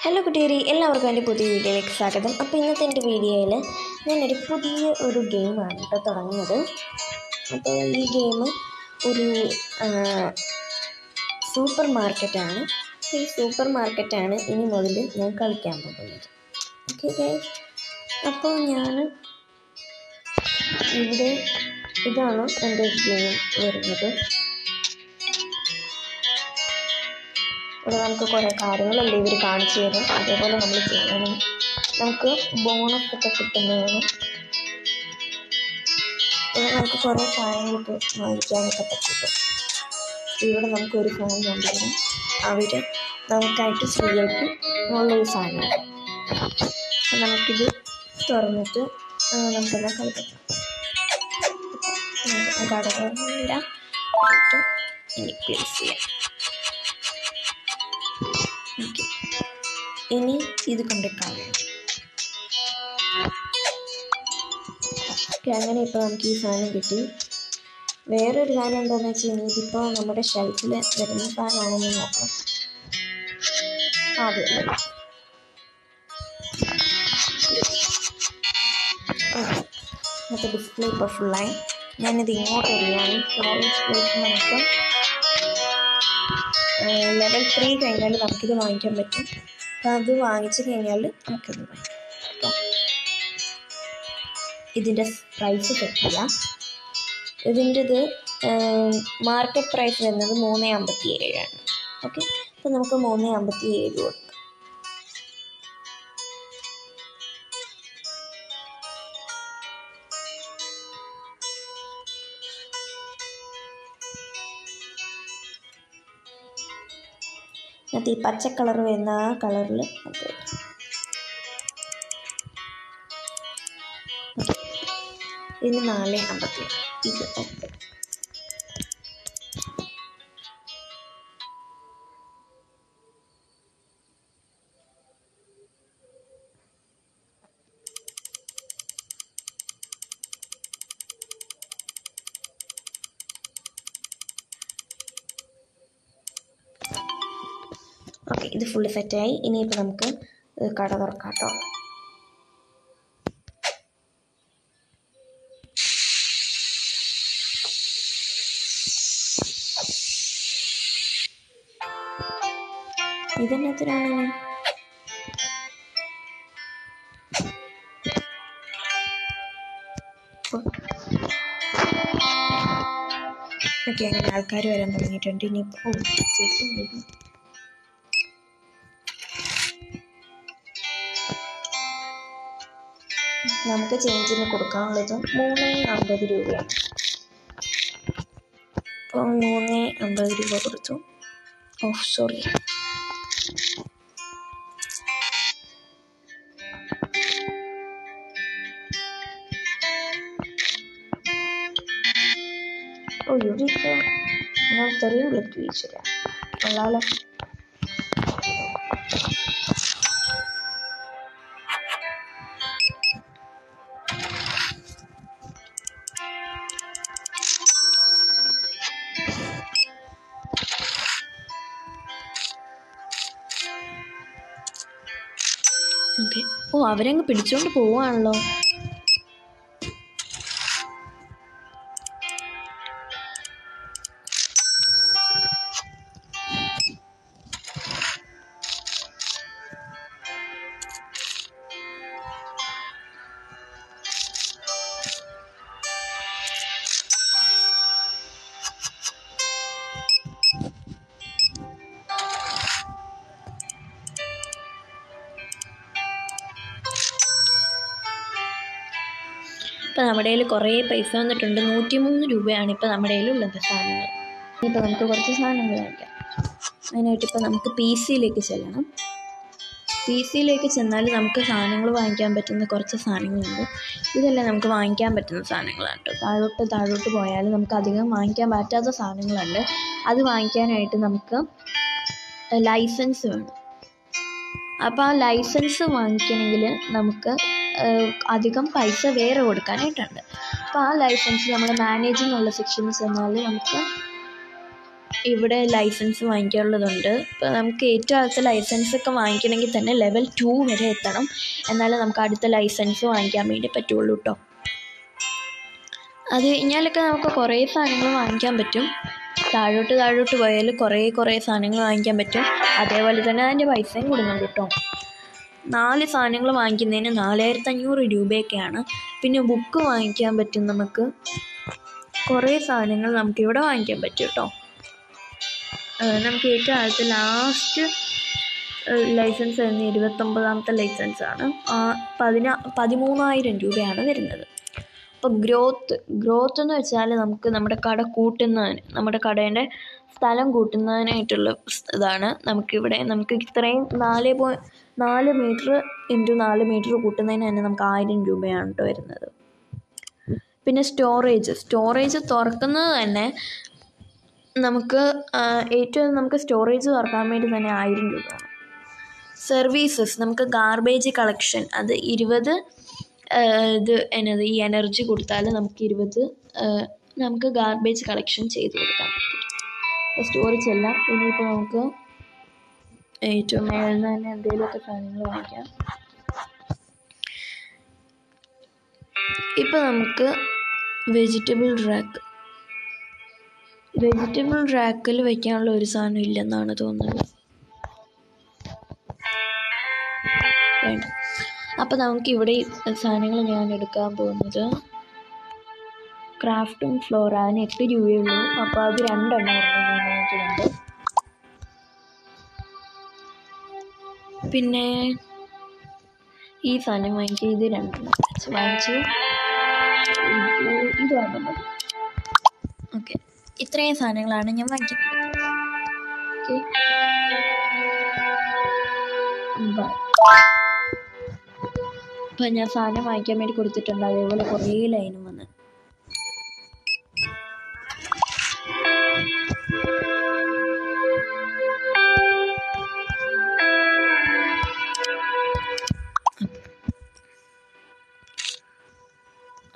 Hello കുട്ടികളെ, എല്ലാവർക്കും എൻ്റെ പുതിയ വീഡിയോയിലേക്ക് സ്വാഗതം. അപ്പോൾ ഇന്നത്തെ എൻ്റെ വീഡിയോയിൽ ഞാനൊരു പുതിയ ഗെയിമാണ് തുടങ്ങുന്നത്. അപ്പോൾ ഈ ഗെയിം ഒരു സൂപ്പർ മാർക്കറ്റാണ്. ഈ സൂപ്പർ മാർക്കറ്റാണ് ഇനി മുതൽ ഞാൻ കളിക്കാൻ പോകുന്നത്. ഓക്കെ ഗൈസ്, അപ്പോൾ ഞാൻ ഇവിടെ ഇതാണ് എൻ്റെ ഗെയിം വരുന്നത്. ഇവിടെ നമുക്ക് കുറേ കാര്യങ്ങളല്ലേ ഇവർ കാണിച്ചു തരും, അതേപോലെ നമ്മൾ ചെയ്യണം. നമുക്ക് ബോണസൊക്കെ കിട്ടുന്നതാണ്. ഇവിടെ നമുക്ക് കുറേ സാധനങ്ങളൊക്കെ വാങ്ങിക്കാനൊക്കെ പറ്റും. ഇവിടെ നമുക്കൊരു ഫോൺ കൊണ്ടുവരും, അവർ നമുക്കായിട്ട് ഫ്രീ ആയിട്ട് ഉള്ളൊരു സാധനം. അപ്പം നമുക്കിത് തുറന്നിട്ട് നമുക്കെല്ലാം കളിക്കാം. ഘടകമെല്ലാം ഇനി പ്ലേസ് ചെയ്യാം. ഇനി ഇത് കണ്ടിട്ടാണ് അങ്ങനെ ഇപ്പോൾ നമുക്ക് ഈ സാധനം കിട്ടി. വേറൊരു കാര്യം എന്താണെന്ന് വെച്ച് കഴിഞ്ഞാൽ ഇതിപ്പോൾ നമ്മുടെ ഷെൽഫിൽ വരുന്ന സാധനമാണെന്ന് നോക്കാം. ആദ്യമല്ലേ ഇന്നത്തെ ഡിസ്പ്ലേ ഇപ്പോൾ ഫുള്ളായി. ഞാനിത് ഇങ്ങോട്ട് വരികയാണ്. സ്റ്റോറേജ് പ്ലേസ് നമുക്ക് ലെവൽ 3 കഴിഞ്ഞാൽ നമുക്കിത് വാങ്ങിക്കാൻ പറ്റും. അപ്പോൾ അത് വാങ്ങിച്ചു കഴിഞ്ഞാൽ നമുക്കിത് വാങ്ങിക്കാം. ഇതിൻ്റെ പ്രൈസ് സെറ്റ് ചെയ്യാം. ഇതിൻ്റെത് മാർക്കറ്റ് പ്രൈസ് വരുന്നത് 3.57 ആണ്. ഓക്കെ, അപ്പോൾ നമുക്ക് 3.57 കൊടുക്കാം. എന്നിട്ട് ഈ പച്ച കളർ വരുന്ന ആ കളറിൽ നമുക്ക് ഇതിന് 4.57. ഇത് ഓക്കെ. ഓക്കെ, ഇത് ഫുള്ള് സെറ്റായി. ഇനിയിപ്പോൾ നമുക്ക് കട തുറക്കാം കേട്ടോ. ഇതെന്നത്തിനാണ് ഓക്കെ. അങ്ങനെ ആൾക്കാർ വരാൻ തുടങ്ങിയിട്ടുണ്ട്. ഇനിയിപ്പോൾ നമുക്ക് ചേഞ്ചിന് കൊടുക്കാനുള്ളത് 3.50 രൂപയാണ്. അപ്പോൾ 3.50 രൂപ കൊടുത്തു. സോറി, ഇവിടെ ഇപ്പോൾ ഞാൻ ഇത്രയും വിളിക്ക് വീഴ്ചയില്ല. കൊള്ളാലോ. ഓക്കെ, അവരങ്ങ് പിടിച്ചോണ്ട് പോവാണല്ലോ. ഇപ്പോൾ നമ്മുടെ കയ്യിൽ കുറേ പൈസ വന്നിട്ടുണ്ട്. 103 രൂപയാണ് ഇപ്പോൾ നമ്മുടെ കയ്യിലുള്ളത് സാധനങ്ങൾ. ഇപ്പോൾ നമുക്ക് കുറച്ച് സാധനങ്ങൾ വാങ്ങിക്കാം. അതിനായിട്ട് ഇപ്പോൾ നമുക്ക് PC-യിലേക്ക് ചെല്ലണം. PC-യിലേക്ക് ചെന്നാൽ നമുക്ക് സാധനങ്ങൾ വാങ്ങിക്കാൻ പറ്റുന്ന കുറച്ച് സാധനങ്ങളുണ്ട്. ഇതെല്ലാം നമുക്ക് വാങ്ങിക്കാൻ പറ്റുന്ന സാധനങ്ങളാണ് കേട്ടോ. താഴോട്ട് പോയാൽ നമുക്ക് അധികം വാങ്ങിക്കാൻ പറ്റാത്ത സാധനങ്ങളുണ്ട്. അത് വാങ്ങിക്കാനായിട്ട് നമുക്ക് ലൈസൻസ് വേണം. അപ്പോൾ ആ ലൈസൻസ് വാങ്ങിക്കണമെങ്കിൽ നമുക്ക് അധികം പൈസ വേറെ കൊടുക്കാനായിട്ടുണ്ട്. അപ്പോൾ ആ ലൈസൻസ് നമ്മൾ മാനേജിങ് ഉള്ള സെക്ഷനിൽ ചെന്നാൽ നമുക്ക് ഇവിടെ ലൈസൻസ് വാങ്ങിക്കാനുള്ളതുണ്ട്. ഇപ്പോൾ നമുക്ക് ഏറ്റവും അടുത്ത ലൈസൻസൊക്കെ വാങ്ങിക്കണമെങ്കിൽ തന്നെ ലെവൽ 2 വരെ എത്തണം. എന്നാലേ നമുക്ക് അടുത്ത ലൈസൻസ് വാങ്ങിക്കാൻ വേണ്ടി പറ്റുള്ളൂ കേട്ടോ. അത് കഴിഞ്ഞാലൊക്കെ നമുക്ക് കുറേ സാധനങ്ങൾ വാങ്ങിക്കാൻ പറ്റും. താഴോട്ട് പോയാൽ കുറേ സാധനങ്ങൾ വാങ്ങിക്കാൻ പറ്റും. അതേപോലെ തന്നെ അതിൻ്റെ പൈസയും കൂടുന്നുണ്ട് കേട്ടോ. 4 സാധനങ്ങൾ വാങ്ങിക്കുന്നതിന് 4500 രൂപയൊക്കെയാണ്. പിന്നെ ബുക്ക് വാങ്ങിക്കാൻ പറ്റും. നമുക്ക് കുറേ സാധനങ്ങൾ നമുക്കിവിടെ വാങ്ങിക്കാൻ പറ്റും കേട്ടോ. നമുക്ക് ഏറ്റവും അടുത്ത ലാസ്റ്റ് ലൈസൻസ് വരുന്ന 29ാമത്തെ ലൈസൻസാണ്. 13,000 രൂപയാണ് വരുന്നത്. അപ്പോൾ ഗ്രോത്ത് എന്ന് വെച്ചാൽ നമുക്ക് നമ്മുടെ കട കൂട്ടുന്നതിന്, നമ്മുടെ കടേൻ്റെ സ്ഥലം കൂട്ടുന്നതിനായിട്ടുള്ള ഇതാണ്. നമുക്ക് ഇത്രയും 4 മീറ്റർ ഇൻറ്റു 4 മീറ്റർ കൂട്ടുന്നതിന് തന്നെ നമുക്ക് 1000 രൂപയാണ് കേട്ടോ വരുന്നത്. പിന്നെ സ്റ്റോറേജ് തുറക്കുന്നത് തന്നെ നമുക്ക് സ്റ്റോറേജ് തുറക്കാൻ വേണ്ടി തന്നെ 1000 രൂപയാണ്. സർവീസസ്, നമുക്ക് ഗാർബേജ് കളക്ഷൻ, അത് 20 ഈ എനർജി കൊടുത്താൽ നമുക്ക് 20 നമുക്ക് ഗാർബേജ് കളക്ഷൻ ചെയ്ത് കൊടുക്കാൻ പറ്റും. സ്റ്റോറേജ് എല്ലാം. ഇനിയിപ്പോൾ നമുക്ക് ഏറ്റവും മേളിൽ തന്നെ എന്തെങ്കിലുമൊക്കെ സാധനങ്ങൾ വാങ്ങിക്കാം. ഇപ്പോൾ നമുക്ക് വെജിറ്റബിൾ റാക്കിൽ വയ്ക്കാനുള്ള ഒരു സാധനം ഇല്ലെന്നാണ് തോന്നുന്നത്. വേണ്ട. അപ്പോൾ നമുക്ക് ഇവിടെ സാധനങ്ങൾ ഞാൻ എടുക്കാൻ പോകുന്നത് ക്രാഫ്റ്റും ഫ്ലോർ. അതിന് 8 രൂപയുള്ളൂ. അപ്പോൾ അത് 2 എണ്ണം ഞാൻ വാങ്ങിക്കുന്നുണ്ട്. പിന്നെ ഈ സാധനം വാങ്ങിക്കുക. ഇത് 2 എണ്ണം വാങ്ങിച്ചു. ഇത് വേണ്ട. ഓക്കെ, ഇത്രയും സാധനങ്ങളാണ് ഞാൻ വാങ്ങിക്കുന്നത്. Okay, bye. അപ്പം ഞാൻ സാധനം വാങ്ങിക്കാൻ വേണ്ടി കൊടുത്തിട്ടുണ്ട്. അതേപോലെ കുറേ ലൈനും വന്ന്.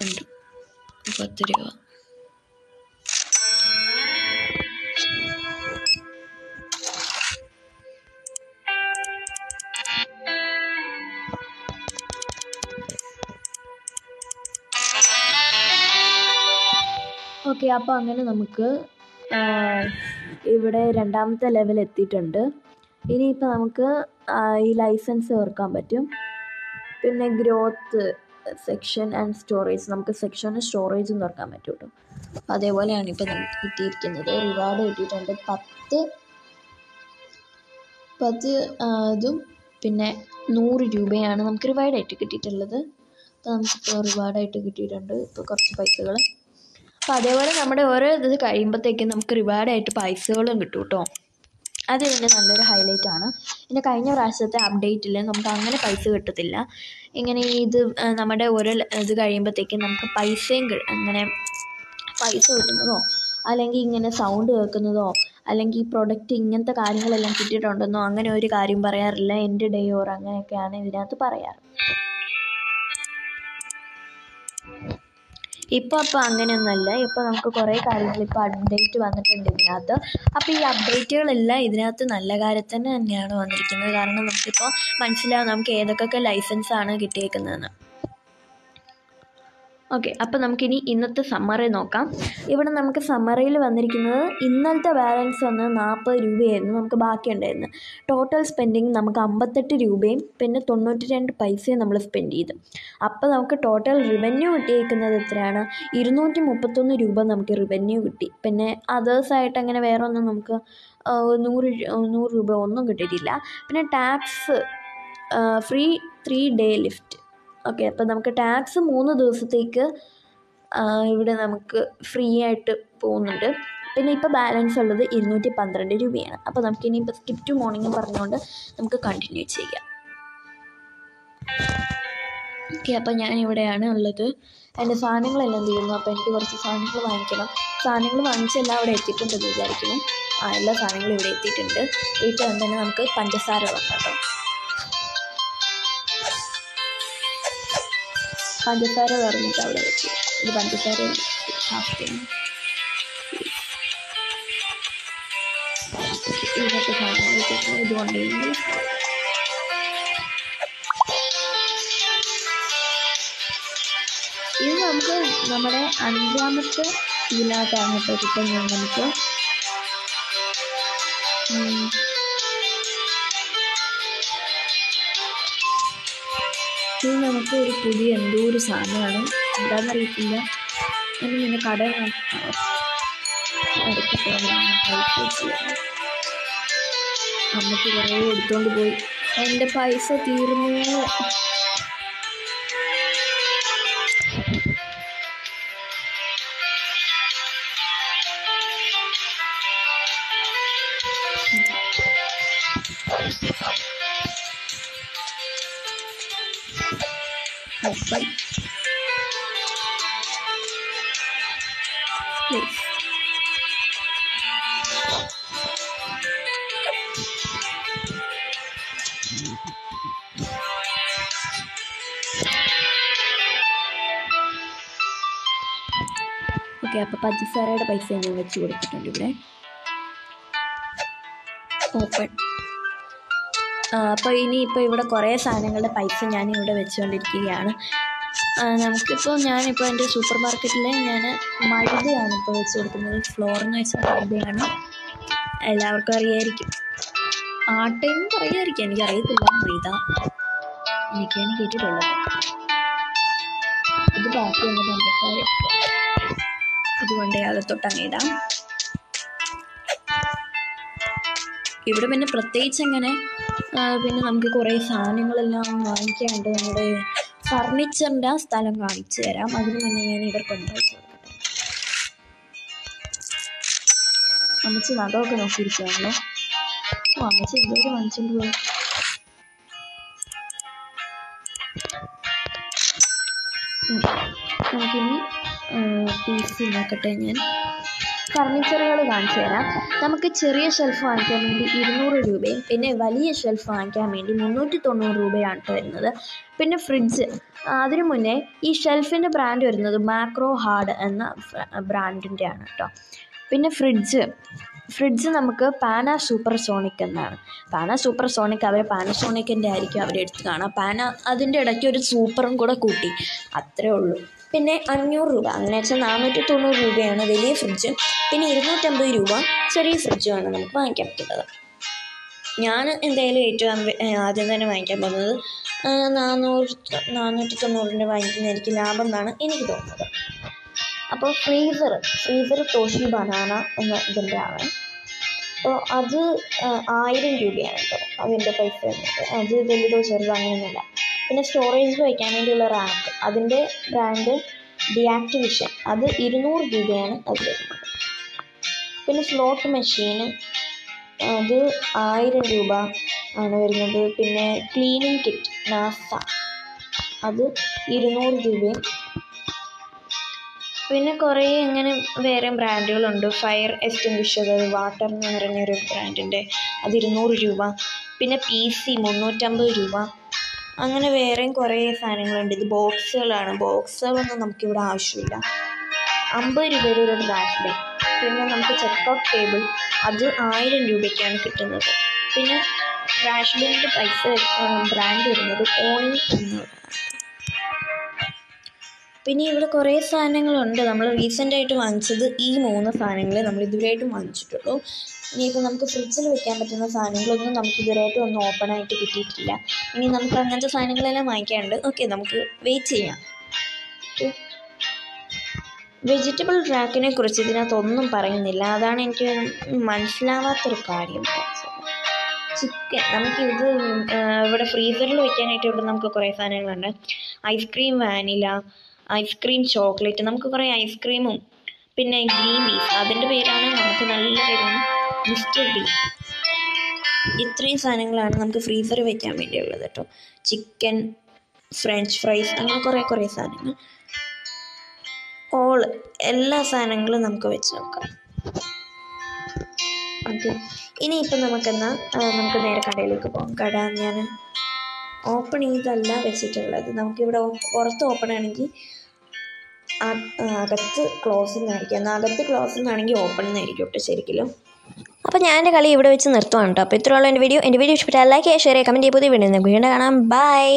ഉണ്ട് 10 രൂപ. ഓക്കെ, അപ്പോൾ അങ്ങനെ നമുക്ക് ഇവിടെ 2ാമത്തെ ലെവൽ എത്തിയിട്ടുണ്ട്. ഇനിയിപ്പോൾ നമുക്ക് ഈ ലൈസൻസ് ചേർക്കാൻ പറ്റും. പിന്നെ ഗ്രോത്ത് സെക്ഷൻ ആൻഡ് സ്റ്റോറേജ്, നമുക്ക് സെക്ഷനും സ്റ്റോറേജും തുറക്കാൻ പറ്റും കേട്ടോ. അപ്പോൾ അതേപോലെയാണ് ഇപ്പോൾ നമുക്ക് കിട്ടിയിരിക്കുന്നത്. റിവാർഡ് കിട്ടിയിട്ടുണ്ട് 10 ഇതും പിന്നെ 100 രൂപയാണ് നമുക്ക് റിവാർഡായിട്ട് കിട്ടിയിട്ടുള്ളത്. അപ്പോൾ നമുക്കിപ്പോൾ റിവാർഡായിട്ട് കിട്ടിയിട്ടുണ്ട് ഇപ്പോൾ കുറച്ച് പൈസകൾ. അപ്പോൾ അതേപോലെ നമ്മുടെ ഓരോ ഇത് കഴിയുമ്പോഴത്തേക്കും നമുക്ക് റിവാർഡായിട്ട് പൈസകളും കിട്ടും കേട്ടോ. അത് ഇതിൻ്റെ നല്ലൊരു ഹൈലൈറ്റാണ്. പിന്നെ കഴിഞ്ഞ പ്രാവശ്യത്തെ അപ്ഡേറ്റിൽ നമുക്ക് അങ്ങനെ പൈസ കിട്ടത്തില്ല. ഇങ്ങനെ ഇത് നമ്മുടെ ഓരോ ഇത് കഴിയുമ്പോഴത്തേക്കും നമുക്ക് അങ്ങനെ പൈസ കിട്ടുന്നതോ അല്ലെങ്കിൽ ഇങ്ങനെ സൗണ്ട് കേൾക്കുന്നതോ അല്ലെങ്കിൽ ഈ പ്രൊഡക്റ്റ് ഇങ്ങനത്തെ കാര്യങ്ങളെല്ലാം കിട്ടിയിട്ടുണ്ടെന്നോ അങ്ങനെ ഒരു കാര്യം പറയാറില്ല. എൻ്റെ ഡേ ഓർ അങ്ങനെയൊക്കെയാണ് ഇതിനകത്ത് പറയാറ്. ഇപ്പോൾ അങ്ങനെയൊന്നുമല്ല. ഇപ്പോൾ നമുക്ക് കുറേ കാര്യങ്ങൾ ഇപ്പോൾ അപ്ഡേറ്റ് വന്നിട്ടുണ്ട് ഇതിനകത്ത്. അപ്പോൾ ഈ അപ്ഡേറ്റുകളെല്ലാം ഇതിനകത്ത് നല്ല കാര്യത്തിന് തന്നെയാണ് വന്നിരിക്കുന്നത്. കാരണം നമുക്കിപ്പോൾ മനസ്സിലാവും നമുക്ക് ഏതൊക്കെ ലൈസൻസാണ് കിട്ടിയേക്കുന്നതെന്ന്. ഓക്കെ, അപ്പോൾ നമുക്കിനി ഇന്നത്തെ സമ്മറി നോക്കാം. ഇവിടെ നമുക്ക് സമ്മറിയിൽ വന്നിരിക്കുന്നത് ഇന്നലത്തെ ബാലൻസ് വന്ന് 40 രൂപയായിരുന്നു നമുക്ക് ബാക്കിയുണ്ടായിരുന്നത്. ടോട്ടൽ സ്പെൻഡിങ് നമുക്ക് 58 രൂപയും പിന്നെ 92 പൈസയും നമ്മൾ സ്പെൻഡ് ചെയ്തു. അപ്പോൾ നമുക്ക് ടോട്ടൽ റിവന്യൂ കിട്ടിയേക്കുന്നത് എത്രയാണ്? 231 രൂപ നമുക്ക് റിവന്യൂ കിട്ടി. പിന്നെ അതേഴ്സായിട്ട് അങ്ങനെ വേറെ ഒന്നും നമുക്ക് 100 രൂപ ഒന്നും കിട്ടിയിട്ടില്ല. പിന്നെ tax free 3 day lift. Okay, അപ്പോൾ നമുക്ക് ടാക്സ് 3 ദിവസത്തേക്ക് ഇവിടെ നമുക്ക് ഫ്രീ ആയിട്ട് പോകുന്നുണ്ട്. പിന്നെ ഇപ്പോൾ ബാലൻസ് ഉള്ളത് 212 രൂപയാണ്. അപ്പോൾ നമുക്ക് ഇനിയിപ്പോൾ സ്കിപ്പ് ടു മോർണിംഗ് പറഞ്ഞുകൊണ്ട് നമുക്ക് കണ്ടിന്യൂ ചെയ്യാം. ഓക്കെ, അപ്പോൾ ഞാനിവിടെയാണ് ഉള്ളത്. എൻ്റെ സാധനങ്ങളെല്ലാം തീരുന്നു. അപ്പോൾ എനിക്ക് കുറച്ച് സാധനങ്ങൾ വാങ്ങിക്കണം. സാധനങ്ങൾ വാങ്ങിച്ചെല്ലാം അവിടെ എത്തിയിട്ടുണ്ടെന്ന് വിചാരിക്കുന്നു. എല്ലാ സാധനങ്ങളും ഇവിടെ എത്തിയിട്ടുണ്ട്. ഏറ്റവും തന്നെ നമുക്ക് പഞ്ചസാര വെക്കാം. പഞ്ചസാര പറഞ്ഞിട്ട് അവിടെ വെച്ചു. ഇത് പഞ്ചസാര ഹാഫ് ടൈം. ഇതൊക്കെ സാധനങ്ങൾ ഇതുകൊണ്ടെങ്കിൽ ഇത് നമുക്ക് നമ്മുടെ 5ാമത്തെ ഇതിനകത്താണ് ഇപ്പോൾ കിട്ടുന്നത്. നമുക്ക് ഇത് നമുക്ക് ഒരു പുതിയ എന്തോ ഒരു സാധനമാണ്, എന്താണെന്നറിയത്തില്ല. ഇങ്ങനെ കട അമ്മക്ക് കുറേ എടുത്തോണ്ട് പോയി. എൻ്റെ പൈസ തീർന്നു. Open. Please. ഓക്കെ, അപ്പോൾ പഞ്ചസാരയുടെ പൈസ ഞാൻ വെച്ച് കൊടുത്തിട്ടുണ്ട് ഇവിടെ. ഓപ്പൺ. അപ്പോൾ ഇനിയിപ്പോൾ ഇവിടെ കുറേ സാധനങ്ങളുടെ പൈസ ഞാനിവിടെ വെച്ചുകൊണ്ടിരിക്കുകയാണ്. ഞാനിപ്പോൾ എൻ്റെ സൂപ്പർ മാർക്കറ്റിൽ ഞാൻ മൈദയാണ് ഇപ്പോൾ വെച്ച് കൊടുക്കുന്നത്. ഫ്ലോറെന്ന് വെച്ചാൽ മൈദയാണ്, എല്ലാവർക്കും അറിയായിരിക്കും. ആട്ടയെന്ന് പറയുമായിരിക്കും, എനിക്കറിയത്തില്ല. മൈദ എനിക്കാണ് കേട്ടിട്ടുള്ളത്. ഇത് ബാക്കി ഒന്ന് പഞ്ചസാര അതുകൊണ്ട് അകത്തോട്ടങ്ങ് ഇടാം. ഇവിടെ പിന്നെ പ്രത്യേകിച്ച് എങ്ങനെ പിന്നെ നമുക്ക് കുറേ സാധനങ്ങളെല്ലാം വാങ്ങിക്കാനുണ്ട്. നമ്മുടെ ഫർണിച്ചറിൻ്റെ ആ സ്ഥലം കാണിച്ചു തരാം. അതിന് മുന്നേ ഞാൻ ഇവർക്ക് ഉണ്ടാക്കി കൊടുക്കട്ടെ. അമ്മച്ചി നഖമൊക്കെ നോക്കിയിരിക്കുകയാണല്ലോ. അമ്മച്ചി എന്തോരം വാങ്ങിച്ചുകൊണ്ട് പോയി. നമുക്കിനി പീസ് നോക്കട്ടെ. ഞാൻ ഫർണിച്ചറുകൾ കാണിച്ചു തരാം. നമുക്ക് ചെറിയ ഷെൽഫ് വാങ്ങിക്കാൻ വേണ്ടി 200 രൂപയും പിന്നെ വലിയ ഷെൽഫ് വാങ്ങിക്കാൻ വേണ്ടി 390 രൂപയാണ് വരുന്നത്. പിന്നെ ഫ്രിഡ്ജ്, അതിനു മുന്നേ ഈ ഷെൽഫിൻ്റെ ബ്രാൻഡ് വരുന്നത് മാക്രോ ഹാർഡ് എന്ന ബ്രാൻഡിൻ്റെ ആണ് കേട്ടോ. പിന്നെ ഫ്രിഡ്ജ് നമുക്ക് പാന സൂപ്പർ സോണിക് എന്നാണ്. പാന സൂപ്പർ സോണിക് അവർ പാനസോണിക്കിൻ്റെ ആയിരിക്കും അവരെടുത്ത് കാണാം. പാന അതിൻ്റെ ഇടയ്ക്ക് ഒരു സൂപ്പറും കൂടെ കൂട്ടി, അത്രേ ഉള്ളൂ. പിന്നെ 500 രൂപ, അങ്ങനെ വെച്ചാൽ 490 രൂപയാണ് വലിയ ഫ്രിഡ്ജ്. പിന്നെ 250 രൂപ ചെറിയ ഫ്രിഡ്ജുമാണ് നമുക്ക് വാങ്ങിക്കാൻ പറ്റുന്നത്. ഞാൻ എന്തായാലും ഏറ്റവും ആദ്യം തന്നെ വാങ്ങിക്കാൻ പോകുന്നത് 490 വാങ്ങിക്കുന്നത് എനിക്ക് ലാഭം എന്നാണ് എനിക്ക് തോന്നുന്നത്. അപ്പോൾ ഫ്രീസർ ടോഷി ബനാന എന്ന ഇതിൻ്റെ ആണ്. അപ്പോൾ അത് 1000 രൂപയാണ് കേട്ടോ അതിൻ്റെ പൈസ വരുന്നത്. അത് വലുതോ ചെറുതോ അങ്ങനെയൊന്നുമില്ല. പിന്നെ സ്റ്റോറേജ് വയ്ക്കാൻ വേണ്ടിയുള്ള റാക്ക്, അതിൻ്റെ ബ്രാൻഡ് ഡിയാക്ടിവിഷൻ, അത് 200 രൂപയാണ് അത് വരുന്നത്. പിന്നെ സ്ലോട്ട് മെഷീന് അത് 1000 രൂപ ആണ് വരുന്നത്. പിന്നെ ക്ലീനിങ് കിറ്റ് നാസ അത് 200 രൂപയും. പിന്നെ കുറേ അങ്ങനെ വേറെ ബ്രാൻഡുകളുണ്ട്. ഫയർ എക്സ്റ്റിംഗ്വിഷർ വാട്ടർ എന്ന് പറഞ്ഞൊരു ബ്രാൻഡിൻ്റെ അത് 200 രൂപ. പിന്നെ PC 350 രൂപ. അങ്ങനെ വേറെയും കുറേ സാധനങ്ങളുണ്ട്. ഇത് ബോക്സുകളാണ്. ബോക്സുകളൊന്നും നമുക്കിവിടെ ആവശ്യമില്ല. 50 രൂപയുടെ ഒരു ഗ്ലാസ് ബേ. പിന്നെ നമുക്ക് ചെക്കൗട്ട് ടേബിൾ, അത് 1000 രൂപയ്ക്കാണ് കിട്ടുന്നത്. പിന്നെ ട്രാഷ് ബിന്നിൻ്റെ പൈസ ബ്രാൻഡ് വരുന്നത് ഓണി എന്നതാണ്. പിന്നെ ഇവിടെ കുറേ സാധനങ്ങളുണ്ട്. നമ്മൾ റീസെൻ്റായിട്ട് വാങ്ങിച്ചത് ഈ 3 സാധനങ്ങളെ നമ്മൾ ഇതുവരെയായിട്ടും വാങ്ങിച്ചിട്ടുള്ളൂ. ഇനിയിപ്പോൾ നമുക്ക് ഫ്രിഡ്ജിൽ വെക്കാൻ പറ്റുന്ന സാധനങ്ങളൊന്നും നമുക്ക് ഇതുവരെയായിട്ടും ഒന്നും ഓപ്പണായിട്ട് കിട്ടിയിട്ടില്ല. ഇനി നമുക്ക് അങ്ങനത്തെ സാധനങ്ങളെല്ലാം വാങ്ങിക്കാനുണ്ട്. ഓക്കെ, നമുക്ക് വെയിറ്റ് ചെയ്യാം. ഓക്കെ, വെജിറ്റബിൾ റാക്കിനെ കുറിച്ച് ഇതിനകത്തൊന്നും പറയുന്നില്ല. അതാണ് എനിക്ക് മനസ്സിലാവാത്തൊരു കാര്യം. ചിക്കൻ നമുക്കിത് ഇവിടെ ഫ്രീസറിൽ വെക്കാനായിട്ട് ഇവിടെ നമുക്ക് കുറേ സാധനങ്ങളുണ്ട്. ഐസ്ക്രീം വാനില, ഐസ്ക്രീം ചോക്ലേറ്റ്, നമുക്ക് കുറേ ഐസ്ക്രീമും പിന്നെ ഗ്രീൻ പീസ്, അതിൻ്റെ പേരാണ് നമുക്ക് നല്ല പേരാണ് മിസ്റ്റർ ബീ. ഇത്രയും സാധനങ്ങളാണ് നമുക്ക് ഫ്രീസറിൽ വെക്കാൻ വേണ്ടിയുള്ളത് കേട്ടോ. ചിക്കൻ, ഫ്രഞ്ച് ഫ്രൈസ്, അങ്ങനെ കുറേ സാധനങ്ങൾ, എല്ലാ സാധനങ്ങളും നമുക്ക് വെച്ച് നോക്കാം. ഓക്കെ, ഇനിയിപ്പോൾ നമുക്ക് നേരെ കടയിലേക്ക് പോകാം. കട ഞാൻ ഓപ്പൺ ചെയ്തല്ല വെച്ചിട്ടുള്ളത്. നമുക്കിവിടെ പുറത്ത് ഓപ്പൺ ആണെങ്കിൽ അകത്ത് ക്ലോസ് എന്നായിരിക്കും. എന്നാൽ അകത്ത് ക്ലോസ് എന്നാണെങ്കിൽ ഓപ്പൺ എന്നായിരിക്കും കേട്ടോ ശരിക്കും. അപ്പോൾ ഞാൻ എൻ്റെ കളി ഇവിടെ വെച്ച് നിർത്തുവാണ് കേട്ടോ. അപ്പോൾ ഇത്രയുള്ള എൻ്റെ വീഡിയോ ഇഷ്ടപ്പെട്ടാൽ ലൈക്ക് ചെയ്യുക, ഷെയർ ചെയ്യുക, കമൻറ്റ് ചെയ്യുക. പുതിയ വീഡിയോ നമുക്ക് വീണ്ടും കാണാം. ബൈ.